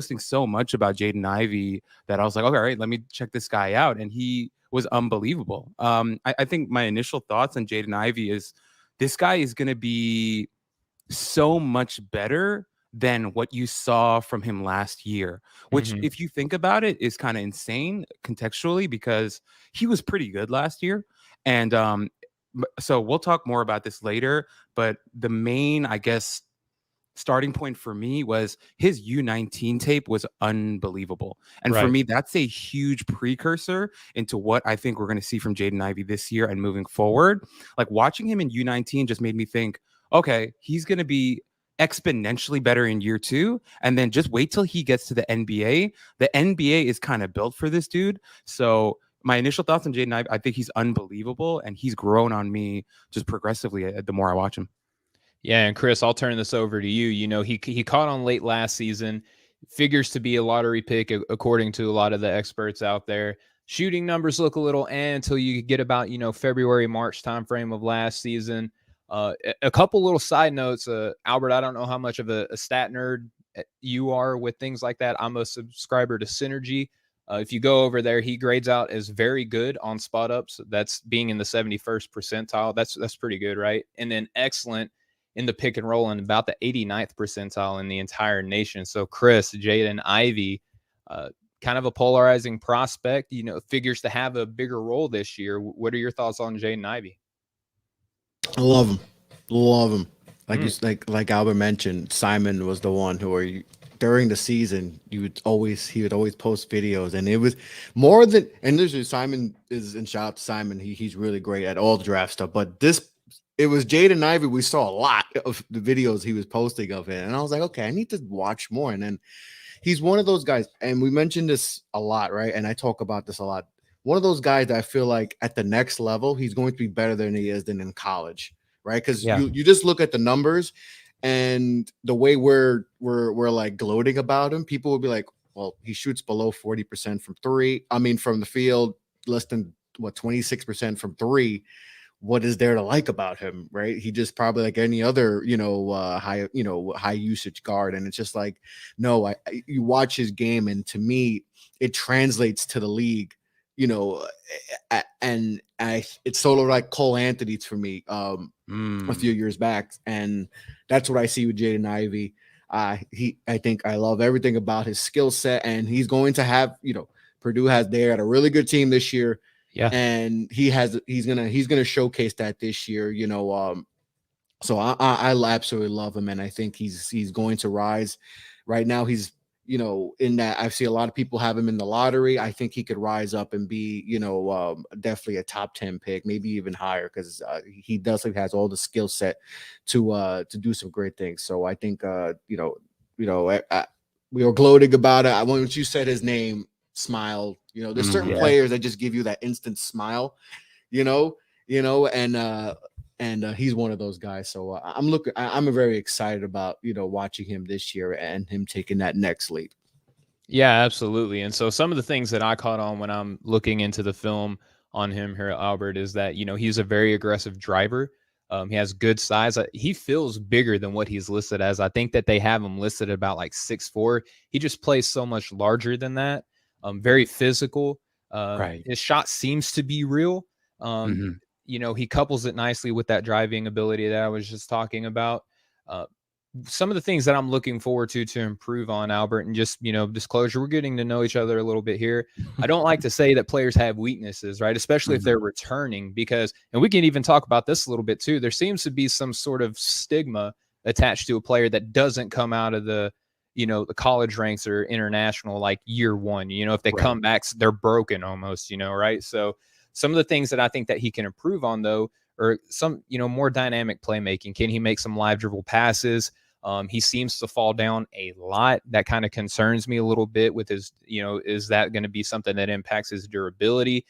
posting so much about Jaden Ivey that I was like, okay, all right, let me check this guy out. And he was unbelievable. I think my initial thoughts on Jaden Ivey is this guy is going to be so much better than what you saw from him last year, which if you think about it is kind of insane contextually because he was pretty good last year. And so we'll talk more about this later, but the main, I guess, starting point for me was his U19 tape was unbelievable. And for me, that's a huge precursor into what I think we're going to see from Jaden Ivey this year and moving forward. Like watching him in U19 just made me think, okay, he's going to be exponentially better in year 2. And then just wait till he gets to the NBA. The NBA is kind of built for this dude. So my initial thoughts on Jaden Ivey, I think he's unbelievable. And he's grown on me just progressively the more I watch him. Yeah, and Chris, I'll turn this over to you. You know, he caught on late last season, figures to be a lottery pick according to a lot of the experts out there. Shooting numbers look a little until you get about, February, March timeframe of last season. A couple little side notes, Albert, I don't know how much of a stat nerd you are with things like that. I'm a subscriber to Synergy. If you go over there, he grades out as very good on spot ups. That's being in the 71st percentile. That's pretty good, right? And then excellent in the pick and roll and about the 89th percentile in the entire nation. So Chris, Jaden Ivey, kind of a polarizing prospect, figures to have a bigger role this year. What are your thoughts on Jaden Ivey? I love him. Like Albert mentioned, Simon was the one who during the season he would always post videos, and it was more than, and literally Simon is, and shout out to Simon, he's really great at all the draft stuff, but it was Jaden Ivey. We saw a lot of the videos he was posting of it, and I was like, okay, I need to watch more. And then he's one of those guys, and we mentioned this a lot, right? And I talk about this a lot. One of those guys that I feel like at the next level, he's going to be better than he is than in college, right? Because you just look at the numbers and the way we're like gloating about him, people will be like, well, he shoots below 40% from three. I mean, from the field, less than 26% from three. What is there to like about him, right? He just probably like any other, high usage guard. And it's just like, no, you watch his game, and to me, it translates to the league, and it's sort of like Cole Anthony for me a few years back. And that's what I see with Jaden Ivey. I think I love everything about his skill set, and he's going to have, Purdue had a really good team this year. Yeah, and he's gonna showcase that this year, so I absolutely love him, and I think he's going to rise. Right now, he's in that I see a lot of people have him in the lottery. I think he could rise up and be definitely a top 10 pick, maybe even higher, because he definitely has all the skill set to do some great things. So I think we were gloating about it. Once you said his name, smile. There's certain players that just give you that instant smile, and he's one of those guys. So I'm very excited about, watching him this year and him taking that next leap. Yeah, absolutely. And so some of the things that I caught on when I'm looking into the film on him here, Albert, is that, he's a very aggressive driver. He has good size. He feels bigger than what he's listed as. I think that they have him listed at about like 6'4". He just plays so much larger than that. Very physical. Right. His shot seems to be real. He couples it nicely with that driving ability that I was just talking about. Some of the things that I'm looking forward to improve on, Albert, and just, disclosure, we're getting to know each other a little bit here. I don't like to say that players have weaknesses, right? Especially if they're returning, because, and we can even talk about this a little bit too, there seems to be some sort of stigma attached to a player that doesn't come out of the college ranks or international, like year one, if they come back, they're broken almost, right? So some of the things that I think that he can improve on, though, are some, more dynamic playmaking. Can he make some live dribble passes? He seems to fall down a lot. That kind of concerns me a little bit with his, is that going to be something that impacts his durability?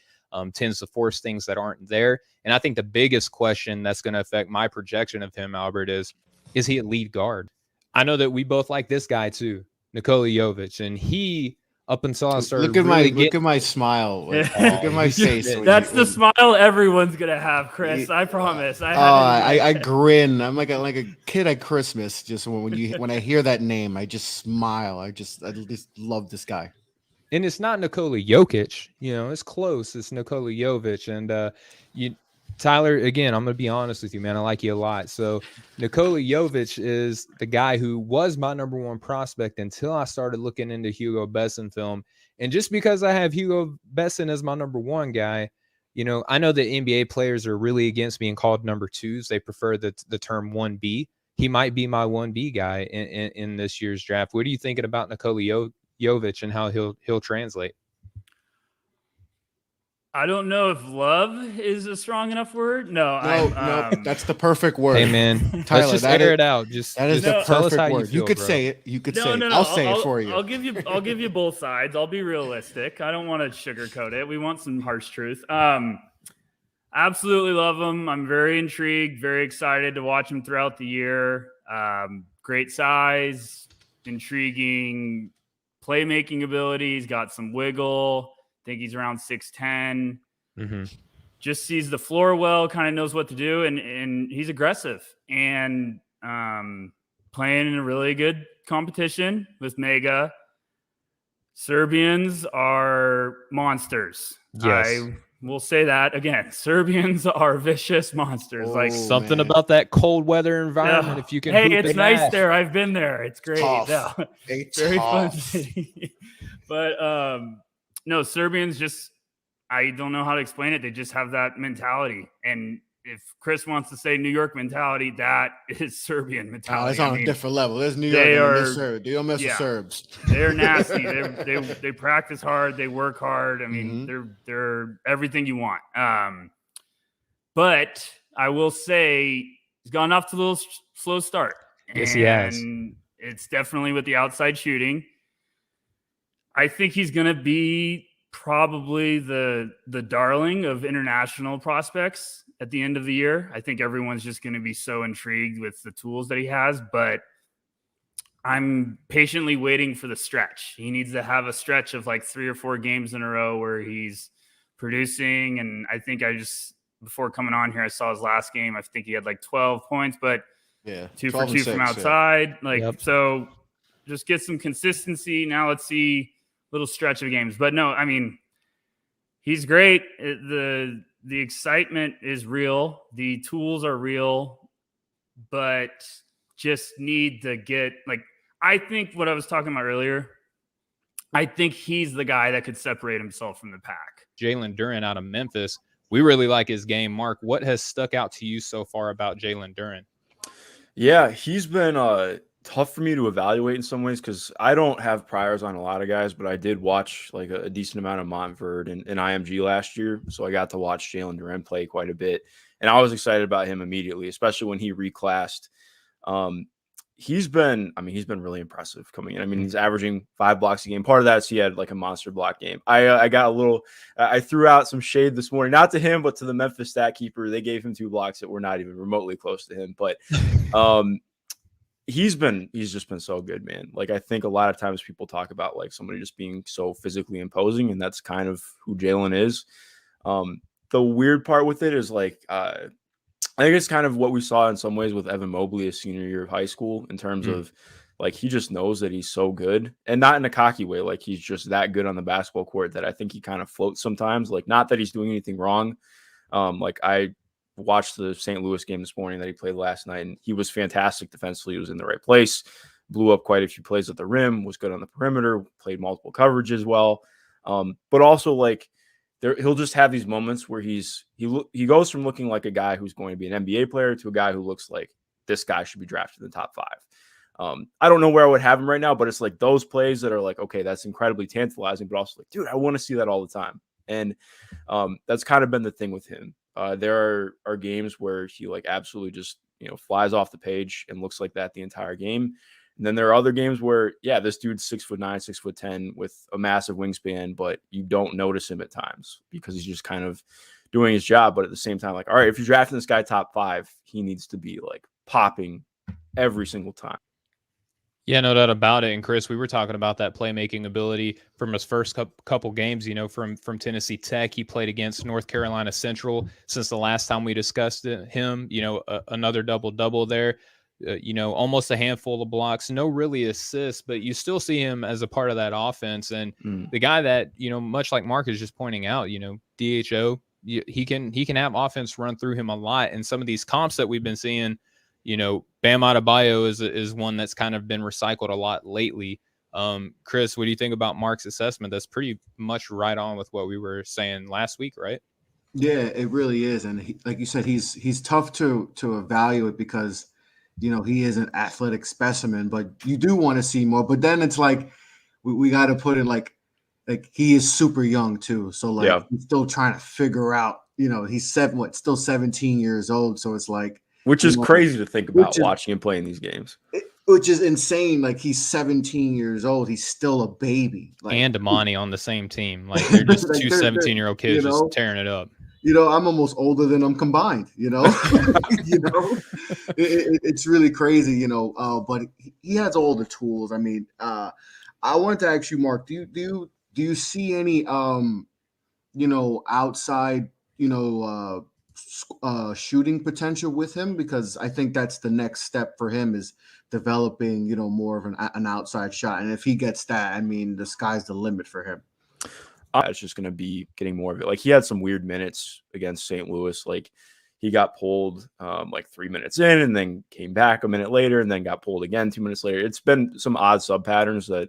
Tends to force things that aren't there. And I think the biggest question that's going to affect my projection of him, Albert, is he a lead guard? I know that we both like this guy too, Nikola Jovic, and he up until I started Look at really my smile. Like, Yeah. look at my face. That's the smile everyone's gonna have, Chris. I promise. I grin. I'm like a kid at Christmas. Just when I hear that name, I just smile. I just love this guy. And it's not Nikola Jokic, it's close. It's Nikola Jovic. And Tyler, again, I'm gonna be honest with you, man. I like you a lot. So Nikola Jovic is the guy who was my number one prospect until I started looking into Hugo Besson film. And just because I have Hugo Besson as my number one guy, I know that NBA players are really against being called number twos. They prefer the term 1B. He might be my 1B guy in this year's draft. What are you thinking about Nikola Jovic and how he'll translate? I don't know if love is a strong enough word. No, that's the perfect word. Hey man, Tyler, let's just air it out. That is the perfect word. You could say it. You could say it. I'll say it for you. I'll give you both sides. I'll be realistic. I don't want to sugarcoat it. We want some harsh truth. Absolutely love him. I'm very intrigued, very excited to watch him throughout the year. Great size, intriguing playmaking abilities, got some wiggle. I think he's around 6'10". Mm-hmm. Just sees the floor well, kind of knows what to do, and he's aggressive and playing in a really good competition with Mega. Serbians are monsters. Yes. I will say that again. Serbians are vicious monsters. Something about that cold weather environment. If you can, it's nice there. I've been there. It's great. Tough. No, It's very tough. fun city. But no, Serbians just, I don't know how to explain it. They just have that mentality. And if Chris wants to say New York mentality, that is Serbian mentality. It's on a different level. There's New York. They don't mess with Serbs. They're nasty. They practice hard. They work hard. I mean, they're everything you want. But I will say he's gotten off to a little slow start. Yes, he has. And it's definitely with the outside shooting. I think he's going to be probably the darling of international prospects at the end of the year. I think everyone's just going to be so intrigued with the tools that he has, but I'm patiently waiting for the stretch. He needs to have a stretch of like 3 or 4 games in a row where he's producing. And I think before coming on here, I saw his last game. I think he had like 12 points, but 2 for 2 from outside. So just get some consistency. Now let's see a little stretch of games. But no, I mean, he's great. The excitement is real. The tools are real, but just need to get I think what I was talking about earlier, I think he's the guy that could separate himself from the pack. Jalen Duren out of Memphis. We really like his game. Mark, what has stuck out to you so far about Jalen Duren? Yeah, he's been tough for me to evaluate in some ways because I don't have priors on a lot of guys, but I did watch like a decent amount of Montverde and IMG last year. So I got to watch Jalen Duren play quite a bit. And I was excited about him immediately, especially when he reclassed. He's been really impressive coming in. I mean, he's averaging 5 blocks a game. Part of that is he had like a monster block game. I got a little, I threw out some shade this morning, not to him, but to the Memphis stat keeper. They gave him 2 blocks that were not even remotely close to him. But he's just been so good, man. Like, I think a lot of times people talk about like somebody just being so physically imposing, and that's kind of who Jalen is. The weird part with it is like, I think it's kind of what we saw in some ways with Evan Mobley his senior year of high school in terms of like, he just knows that he's so good, and not in a cocky way. Like, he's just that good on the basketball court that I think he kind of floats sometimes. Like, not that he's doing anything wrong. Like, I watched the St. Louis game this morning that he played last night, and he was fantastic defensively. He was in the right place, blew up quite a few plays at the rim, was good on the perimeter, played multiple coverages well. But also like, he'll just have these moments where he goes from looking like a guy who's going to be an NBA player to a guy who looks like this guy should be drafted in the top 5. I don't know where I would have him right now, but it's like those plays that are like, okay, that's incredibly tantalizing, but also like, dude, I want to see that all the time. And that's kind of been the thing with him. There are games where he like absolutely just, flies off the page and looks like that the entire game. And then there are other games where, yeah, this dude's 6'9", 6'10" with a massive wingspan, but you don't notice him at times because he's just kind of doing his job. But at the same time, like, all right, if you're drafting this guy top 5, he needs to be like popping every single time. Yeah, no doubt about it. And Chris, we were talking about that playmaking ability from his first couple games, from Tennessee Tech. He played against North Carolina Central since the last time we discussed him, another double-double there, almost a handful of blocks, no really assists, but you still see him as a part of that offense. And the guy that, much like Mark is just pointing out, DHO, he can have offense run through him a lot. And some of these comps that we've been seeing, Bam Adebayo is one that's kind of been recycled a lot lately. Chris, what do you think about Mark's assessment? That's pretty much right on with what we were saying last week, right? Yeah, it really is. And like you said, he's tough to evaluate because, he is an athletic specimen, but you do want to see more. But then it's like, we got to put it like he is super young too. So he's still trying to figure out, he's still 17 years old. So it's like, which is crazy to think about watching him playing these games. Which is insane. Like, he's 17 years old. He's still a baby. And Amani on the same team. Like, they're just two 17-year-old kids just tearing it up. I'm almost older than them combined, it's really crazy, but he has all the tools. I mean, I wanted to ask you, Mark, do you see any, outside, shooting potential with him? Because I think that's the next step for him, is developing, more of an outside shot. And if he gets that, I mean, the sky's the limit for him. It's just going to be getting more of it. Like, he had some weird minutes against St. Louis. Like, he got pulled 3 minutes in and then came back a minute later and then got pulled again 2 minutes later. It's been some odd sub patterns that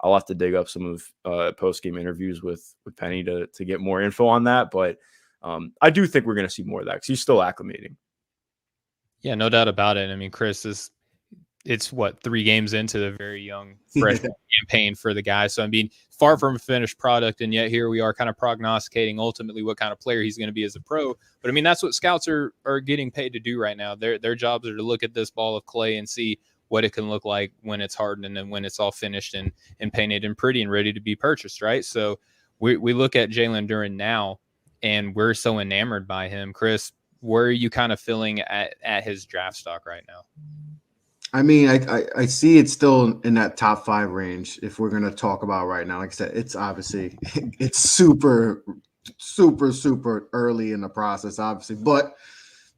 I'll have to dig up some of post-game interviews with Penny to get more info on that. But I do think we're going to see more of that because he's still acclimating. Yeah, no doubt about it. I mean, Chris, it's 3 games into the very young freshman campaign for the guy. So, I mean, far from a finished product, and yet here we are kind of prognosticating ultimately what kind of player he's going to be as a pro. But, I mean, that's what scouts are getting paid to do right now. Their jobs are to look at this ball of clay and see what it can look like when it's hardened and then when it's all finished and painted and pretty and ready to be purchased, right? So we look at Jalen Duren now, and we're so enamored by him. Chris, where are you kind of feeling at his draft stock right now? I mean, I see it's still in that top 5 range if we're going to talk about right now. Like I said, it's obviously it's super, super, super early in the process, obviously. But,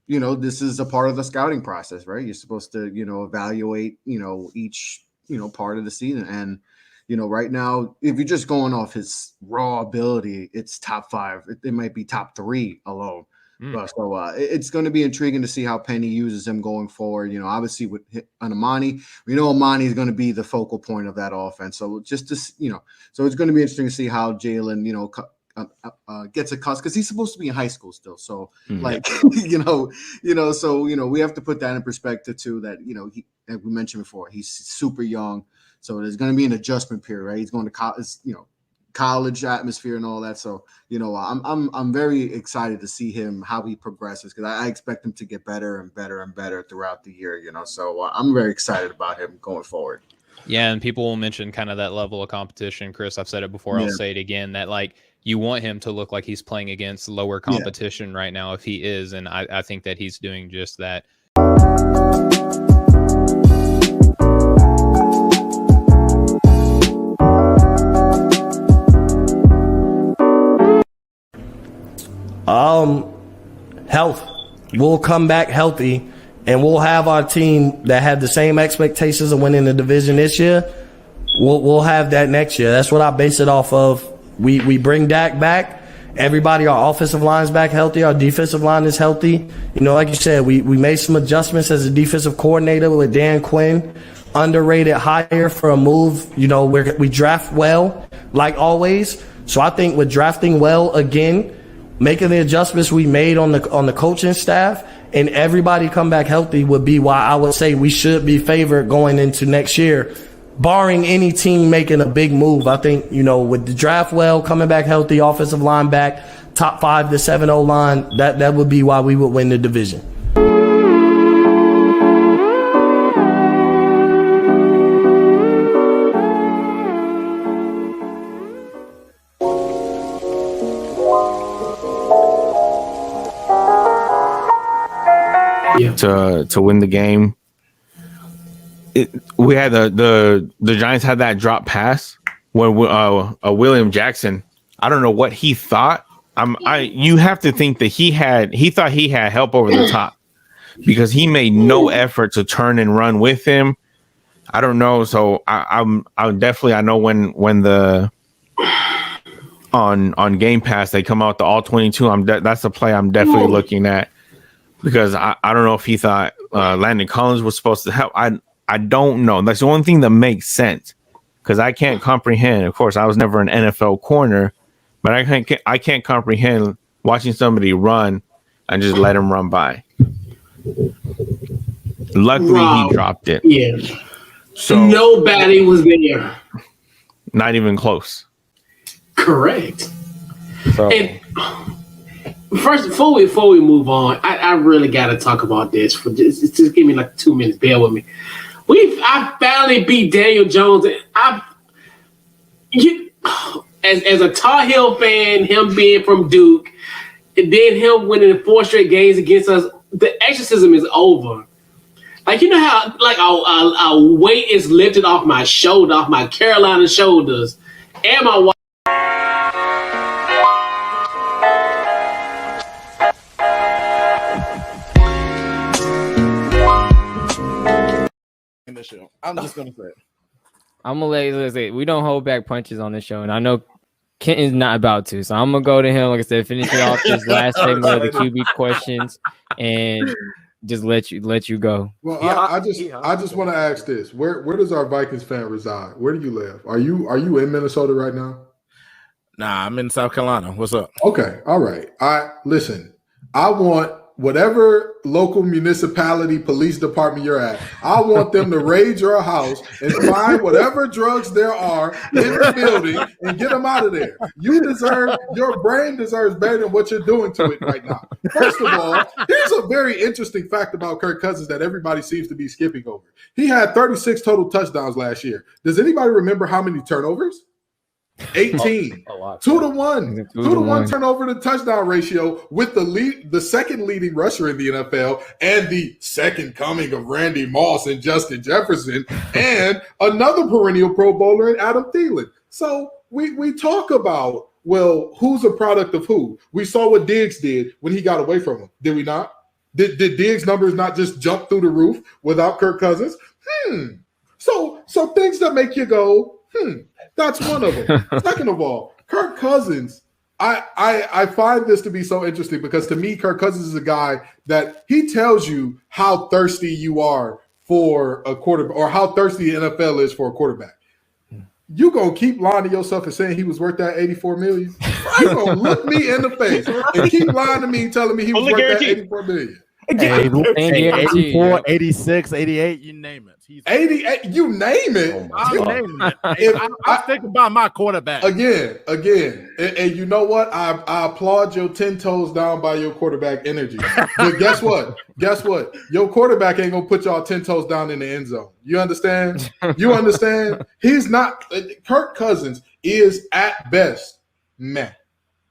this is a part of the scouting process, right? You're supposed to, evaluate, each, part of the season. And, right now, if you're just going off his raw ability, it's top 5. It might be top 3 alone. So it's going to be intriguing to see how Penny uses him going forward. Obviously with Amani, we know Amani is going to be the focal point of that offense. So so it's going to be interesting to see how Jalen, gets accustomed, because he's supposed to be in high school still. So we have to put that in perspective too. That he, like we mentioned before, he's super young. So there's going to be an adjustment period, right? He's going to college, college atmosphere and all that. So, I'm very excited to see him, how he progresses, because I expect him to get better and better and better throughout the year, So I'm very excited about him going forward. Yeah, and people will mention kind of that level of competition. Chris, I've said it before, I'll say it again, that you want him to look like he's playing against lower competition right now if he is, and I think that he's doing just that. Health. We'll come back healthy, and we'll have our team that had the same expectations of winning the division this year. We'll have that next year. That's what I base it off of. We bring Dak back. Everybody, our offensive line's back healthy. Our defensive line is healthy. Like you said, we made some adjustments as a defensive coordinator with Dan Quinn. Underrated hire for a move. We draft well, like always. So I think with drafting well again, making the adjustments we made on the coaching staff, and everybody come back healthy would be why I would say we should be favored going into next year, barring any team making a big move. I think, with the draft well, coming back healthy, offensive line back, top 5 to 7 O-line, that would be why we would win the division. To win the game, we had the Giants had that drop pass when William Jackson. I don't know what he thought. You have to think that he thought he had help over the top because he made no effort to turn and run with him. I don't know. So I'm definitely, I know when the on Game Pass they come out the all 22. That's the play I'm definitely looking at because I don't know if he thought Landon Collins was supposed to help. I don't know. That's the only thing that makes sense because I can't comprehend. Of course, I was never an NFL corner, but I can't comprehend watching somebody run and just let him run by. Luckily, he dropped it. Yeah. So nobody was there. Not even close. Correct. So And first, before we move on, I really got to talk about this. For just give me like 2 minutes. Bear with me. I finally beat Daniel Jones. As a Tar Heel fan, him being from Duke, and then him winning 4 straight games against us, the exorcism is over. Like, you know how like a weight is lifted off my shoulder, off my Carolina shoulders, and my wife. In the show, I'm just gonna say it. I'm gonna let's say we don't hold back punches on the show, and I know Kenton's not about to, so I'm gonna go to him. Like I said, finishing off this last segment of the QB questions, and just let you go. Well, I just want to ask this: where does our Vikings fan reside? Where do you live? Are you in Minnesota right now? Nah, I'm in South Carolina. What's up? Okay, all right. Listen. I want whatever local municipality police department you're at, I want them to raid your house and find whatever drugs there are in the building and get them out of there. Your brain deserves better than what you're doing to it right now. First of all, here's a very interesting fact about Kirk Cousins that everybody seems to be skipping over. He had 36 total touchdowns last year. Does anybody remember how many turnovers? 18. 2-to-1. 2-to-1 turnover to touchdown ratio with the second leading rusher in the NFL and the second coming of Randy Moss and Justin Jefferson and another perennial Pro Bowler in Adam Thielen. So we talk about, well, who's a product of who? We saw what Diggs did when he got away from him. Did we not? Did Diggs' numbers not just jump through the roof without Kirk Cousins? So things that make you go, that's one of them. Second of all, Kirk Cousins, I find this to be so interesting because to me, Kirk Cousins is a guy that he tells you how thirsty you are for a quarterback or how thirsty the NFL is for a quarterback. You gonna keep lying to yourself and saying he was worth that $84 million? You gonna look me in the face and keep lying to me, telling me he was worth that $84 million? 84, 86, 88, you name it. He's 88, you name it. I'm naming it. I'm thinking about my quarterback. Again. And you know what? I applaud your 10 toes down by your quarterback energy. But guess what? Your quarterback ain't going to put y'all 10 toes down in the end zone. You understand? He's not. Kirk Cousins is at best, meh.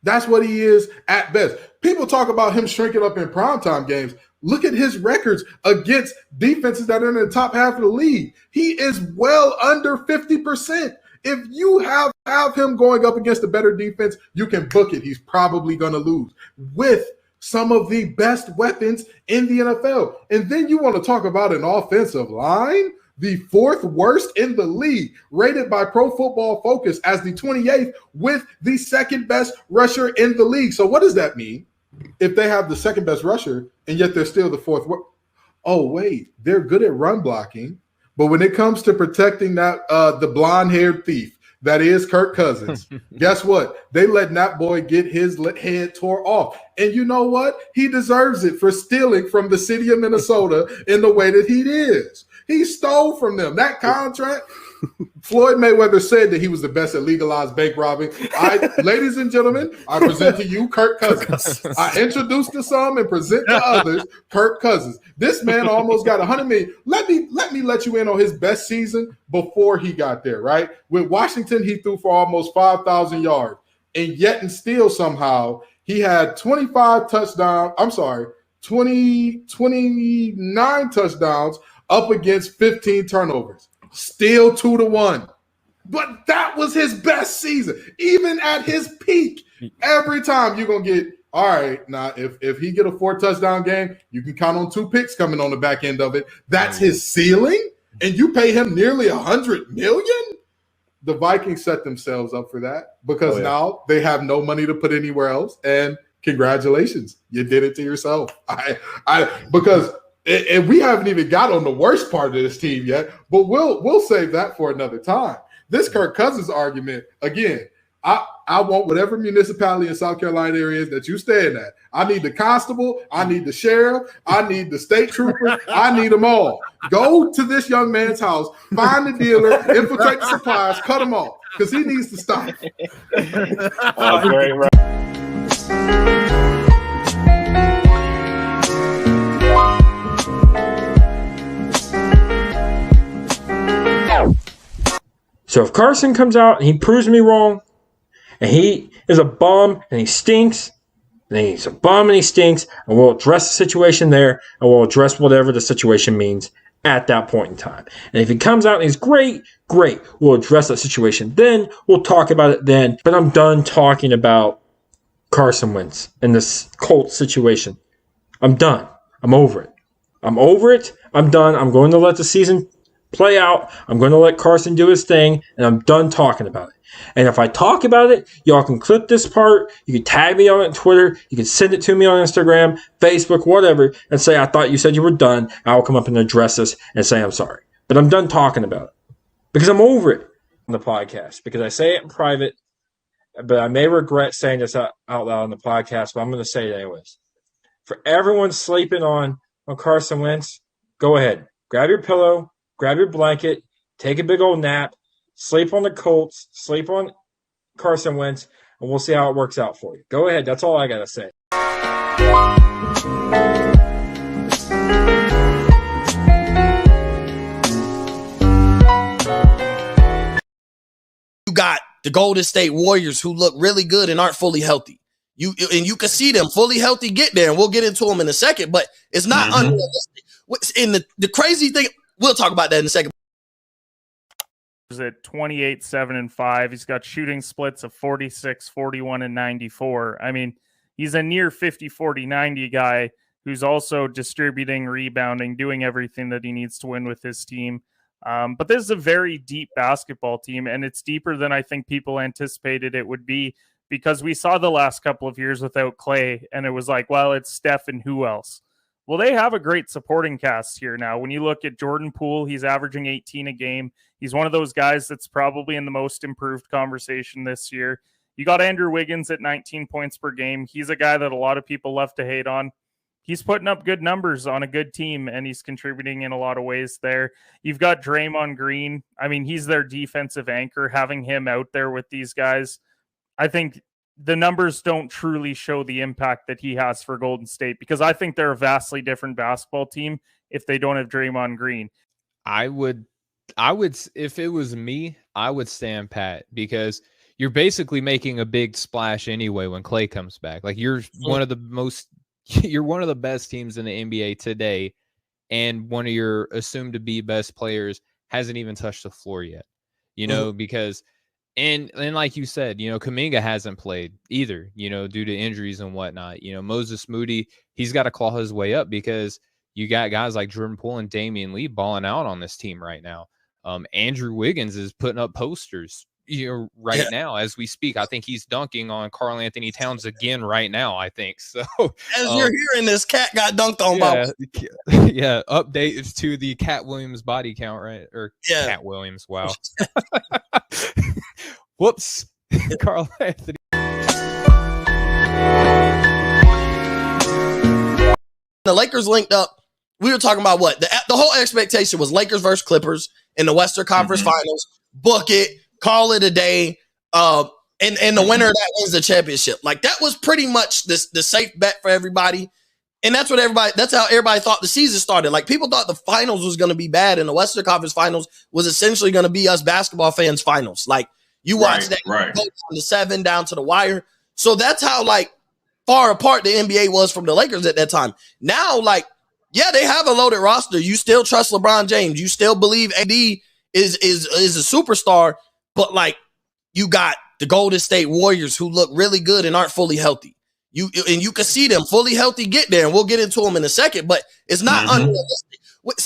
That's what he is at best. People talk about him shrinking up in primetime games. Look at his records against defenses that are in the top half of the league. He is well under 50%. If you have him going up against a better defense, you can book it. He's probably going to lose with some of the best weapons in the NFL. And then you want to talk about an offensive line? The 4th worst in the league, rated by Pro Football Focus as the 28th with the 2nd best rusher in the league. So what does that mean? If they have the 2nd best rusher and yet they're still the 4th worst. Oh, wait, they're good at run blocking. But when it comes to protecting that the blonde-haired thief that is Kirk Cousins, guess what? They let that boy get his head tore off. And you know what? He deserves it for stealing from the city of Minnesota in the way that he is. He stole from them. That contract, Floyd Mayweather said that he was the best at legalized bank robbing. Ladies and gentlemen, I present to you Kirk Cousins. I introduce to some and present to others Kirk Cousins. This man almost got $100 million. Let me let you in on his best season before he got there, right? With Washington, he threw for almost 5,000 yards. And yet and still somehow he had 29 touchdowns, up against 15 turnovers. Still 2-1. But that was his best season. Even at his peak, every time you're going to get, all right, now if he get a 4-touchdown game, you can count on 2 picks coming on the back end of it. That's his ceiling? And you pay him nearly $100 million? The Vikings set themselves up for that because now they have no money to put anywhere else. And congratulations, you did it to yourself. Because we haven't even got on the worst part of this team yet, but we'll save that for another time. This Kirk Cousins argument, again, I want whatever municipality in South Carolina area is that you staying at. I need the constable. I need the sheriff. I need the state trooper. I need them all. Go to this young man's house, find the dealer, infiltrate the supplies, cut him off because he needs to stop. Great, right. So if Carson comes out and he proves me wrong, and he is a bum and he stinks, and he's a bum and he stinks, and we'll address the situation there, and we'll address whatever the situation means at that point in time. And if he comes out and he's great, we'll address that situation then. We'll talk about it then. But I'm done talking about Carson Wentz and this Colts situation. I'm done. I'm over it. I'm done. I'm going to let the season play out. I'm going to let Carson do his thing, and I'm done talking about it. And if I talk about it, y'all can clip this part. You can tag me on it on Twitter. You can send it to me on Instagram, Facebook, whatever, and say, I thought you said you were done. I'll come up and address this and say I'm sorry. But I'm done talking about it because I'm over it on the podcast, because I say it in private, but I may regret saying this out loud on the podcast, but I'm going to say it anyways. For everyone sleeping on Carson Wentz, go ahead. Grab your pillow, grab your blanket, take a big old nap, sleep on the Colts, sleep on Carson Wentz, and we'll see how it works out for you. Go ahead. That's all I got to say. You got the Golden State Warriors who look really good and aren't fully healthy. You can see them fully healthy get there, and we'll get into them in a second, but it's not unrealistic. And the crazy thing, we'll talk about that in a second. At 28, 7, and 5. He's got shooting splits of 46, 41, and 94. I mean, he's a near 50, 40, 90 guy who's also distributing, rebounding, doing everything that he needs to win with his team. But this is a very deep basketball team, and it's deeper than I think people anticipated it would be, because we saw the last couple of years without Clay, and it was like, well, it's Steph and who else? Well, they have a great supporting cast here now. When you look at Jordan Poole, he's averaging 18 a game. He's one of those guys that's probably in the most improved conversation this year. You got Andrew Wiggins at 19 points per game. He's a guy that a lot of people love to hate on. He's putting up good numbers on a good team, and he's contributing in a lot of ways there. You've got Draymond Green. I mean, he's their defensive anchor. Having him out there with these guys, I think the numbers don't truly show the impact that he has for Golden State, because I think they're a vastly different basketball team if they don't have Draymond Green. I would, if it was me, I would stand pat, because you're basically making a big splash anyway when Clay comes back. Like, you're one of the best teams in the NBA today, and one of your assumed to be best players hasn't even touched the floor yet, because and like you said, Kuminga hasn't played either, due to injuries and whatnot. Moses Moody, he's got to claw his way up, because you got guys like Jordan Poole and Damian Lee balling out on this team right now. Andrew Wiggins is putting up posters, now as we speak. I think he's dunking on Karl Anthony Towns again right now, I think. So as you're hearing this, Cat got dunked on by update to the Cat Williams body count, right? Or Cat Williams, wow. Whoops. Karl Anthony. The Lakers linked up. We were talking about what? The whole expectation was Lakers versus Clippers in the Western Conference Finals. Book it, call it a day, and the winner of that wins the championship. Like, that was pretty much the safe bet for everybody. And that's how everybody thought the season started. Like, people thought the finals was going to be bad, and the Western Conference Finals was essentially going to be us basketball fans' finals. Like, you watch that go down to 7, down to the wire. So that's how, like, far apart the NBA was from the Lakers at that time. Now, like, yeah, they have a loaded roster. You still trust LeBron James. You still believe AD is a superstar, but like you got the Golden State Warriors who look really good and aren't fully healthy. You can see them fully healthy get there, and we'll get into them in a second, but it's not unrealistic.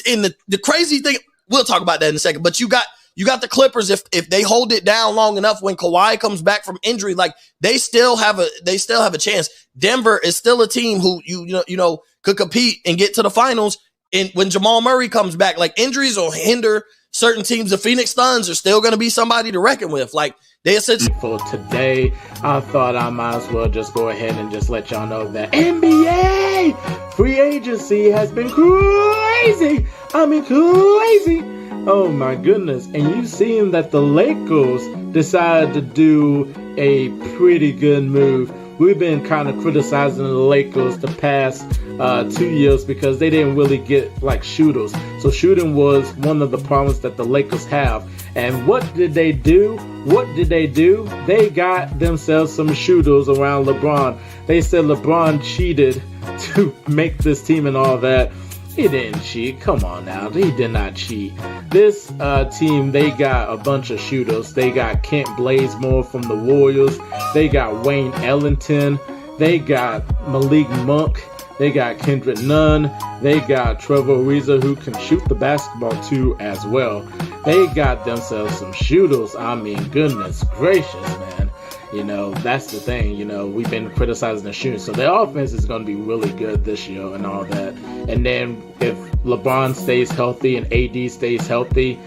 And the crazy thing, we'll talk about that in a second, but you got the Clippers. If they hold it down long enough, when Kawhi comes back from injury, like they still have a chance. Denver is still a team who you know could compete and get to the finals. And when Jamal Murray comes back, like injuries will hinder certain teams. The Phoenix Suns are still going to be somebody to reckon with. Like they essentially. For today, I thought I might as well just go ahead and just let y'all know that NBA free agency has been crazy. I mean, crazy. Oh my goodness. And you seen that the Lakers decided to do a pretty good move. We've been kind of criticizing the Lakers the past 2 years because they didn't really get like shooters. So shooting was one of the problems that the Lakers have. And what did they do? They got themselves some shooters around LeBron. They said LeBron cheated to make this team and all that. He didn't cheat. Come on now. He did not cheat. This team, they got a bunch of shooters. They got Kent Blazemore from the Warriors. They got Wayne Ellington. They got Malik Monk. They got Kendrick Nunn. They got Trevor Ariza, who can shoot the basketball too as well. They got themselves some shooters. I mean, goodness gracious, man. You know, that's the thing. You know, we've been criticizing the shooting. So their offense is going to be really good this year and all that. And then if LeBron stays healthy and AD stays healthy,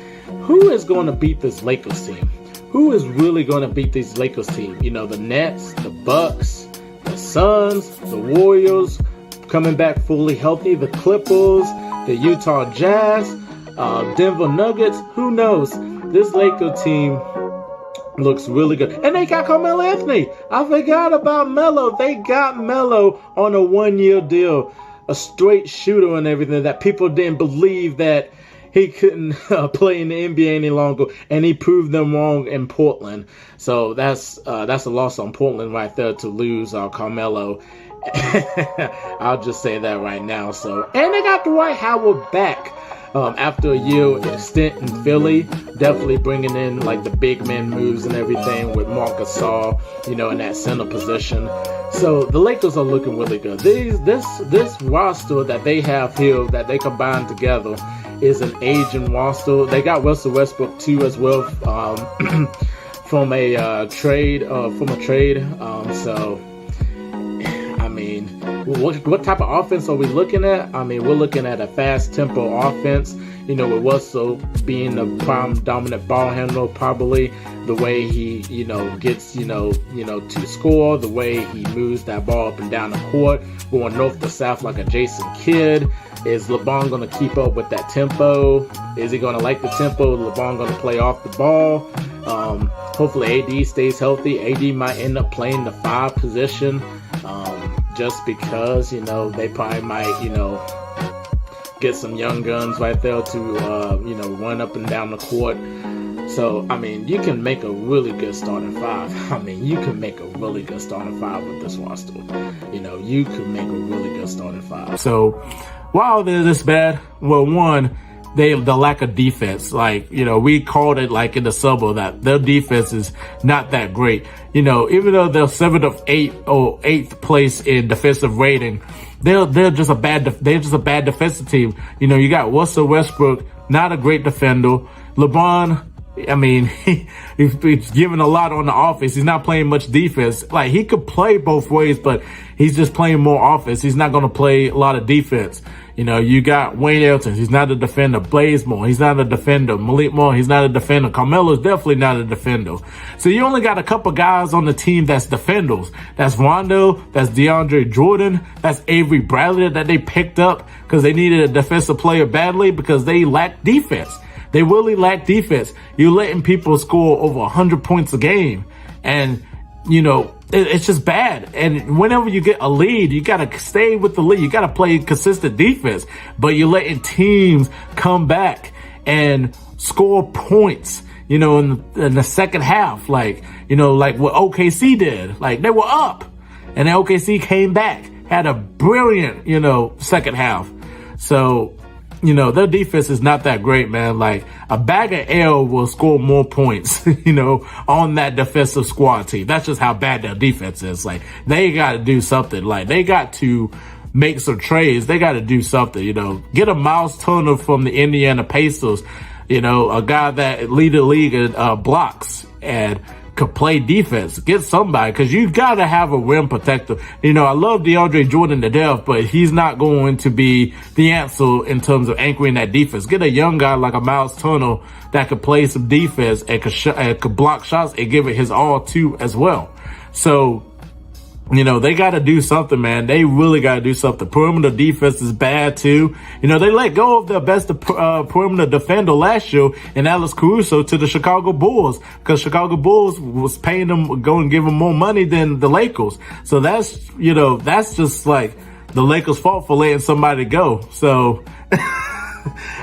who is going to beat this Lakers team? Who is really going to beat this Lakers team? You know, the Nets, the Bucks, the Suns, the Warriors coming back fully healthy, the Clippers, the Utah Jazz, Denver Nuggets. Who knows? This Lakers team looks really good. And they got Carmelo Anthony. I forgot about Melo. They got Melo on a 1-year deal, a straight shooter and everything that people didn't believe that he couldn't play in the NBA any longer, and he proved them wrong in Portland. So that's a loss on Portland right there to lose Carmelo. I'll just say that right now. So, and they got Dwight Howard back. After a year stint in Philly, definitely bringing in like the big man moves and everything with Marc Gasol, you know, in that center position. So the Lakers are looking really good. This roster that they have here that they combined together is an aging roster. They got Russell Westbrook too as well from a trade. So. I mean, what type of offense are we looking at? I mean, we're looking at a fast tempo offense, you know, with Russell being the prime dominant ball handler, probably the way he, you know, gets, you know, to score, the way he moves that ball up and down the court, going north to south like a Jason Kidd. Is LeBron going to keep up with that tempo? Is he going to like the tempo? LeBron going to play off the ball? Hopefully AD stays healthy. AD might end up playing the 5 position. Just because, you know, they probably might, you know, get some young guns right there to, you know, run up and down the court. So, I mean, you can make a really good starting 5. I mean, you can make a really good starting 5 with this roster. You know, you can make a really good starting 5. So, while they're this bad, well, one, the lack of defense, like, you know, we called it like in the summer that their defense is not that great. You know, even though they're 7th or 8th place in defensive rating, they're just a bad defensive team. You know, you got Russell Westbrook, not a great defender. LeBron, I mean, he's giving a lot on the offense. He's not playing much defense. Like, he could play both ways, but he's just playing more offense. He's not going to play a lot of defense. You know, you got Wayne Ellington. He's not a defender. Blazemore, he's not a defender. Malik Monk, he's not a defender. Carmelo's definitely not a defender. So you only got a couple guys on the team that's defenders. That's Rondo, that's DeAndre Jordan, that's Avery Bradley that they picked up because they needed a defensive player badly because they lack defense. They really lack defense. You're letting people score over 100 points a game. And, you know, it's just bad. And whenever you get a lead, you got to stay with the lead. You got to play consistent defense. But you're letting teams come back and score points, you know, in the second half. Like, you know, like what OKC did. Like, they were up. And then OKC came back. Had a brilliant, you know, second half. So, you know, their defense is not that great, man. Like a bag of ale will score more points, you know, on that defensive squad team. That's just how bad their defense is. Like they got to do something. Like they got to make some trades. They got to do something, you know, get a Miles Turner from the Indiana Pacers, you know, a guy that lead the league in blocks and could play defense. Get somebody, because you got to have a rim protector. You know, I love DeAndre Jordan to death, but he's not going to be the answer in terms of anchoring that defense. Get a young guy like a Miles Turner that could play some defense and could block shots and give it his all too as well. So, you know, they got to do something, man. They really got to do something. Perimeter defense is bad too. You know, they let go of their best perimeter defender last year in Alex Caruso to the Chicago Bulls, because Chicago Bulls was paying them, go and give them more money than the Lakers. So that's, you know, that's just like the Lakers' fault for letting somebody go. So,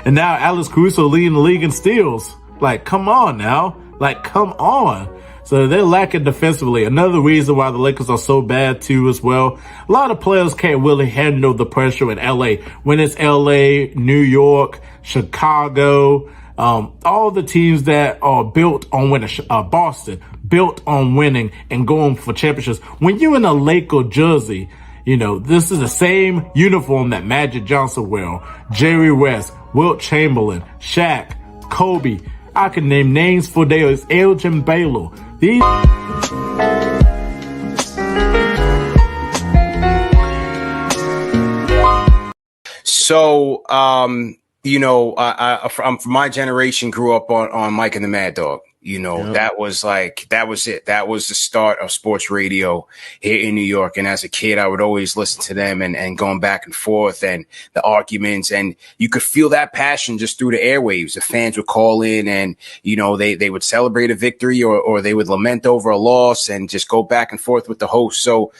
and now Alex Caruso leading the league in steals. Like, come on now. Like, come on. So they're lacking defensively. Another reason why the Lakers are so bad too as well. A lot of players can't really handle the pressure in LA. When it's LA, New York, Chicago, all the teams that are built on winning, Boston, built on winning and going for championships. When you're in a Laker jersey, you know, this is the same uniform that Magic Johnson wear, Jerry West, Wilt Chamberlain, Shaq, Kobe. I can name names for days. Elgin Baylor. These. So, you know, I from my generation grew up on Mike and the Mad Dog. You know, that was it. That was the start of sports radio here in New York. And as a kid, I would always listen to them and going back and forth and the arguments. And you could feel that passion just through the airwaves. The fans would call in and, you know, they would celebrate a victory or they would lament over a loss and just go back and forth with the host. So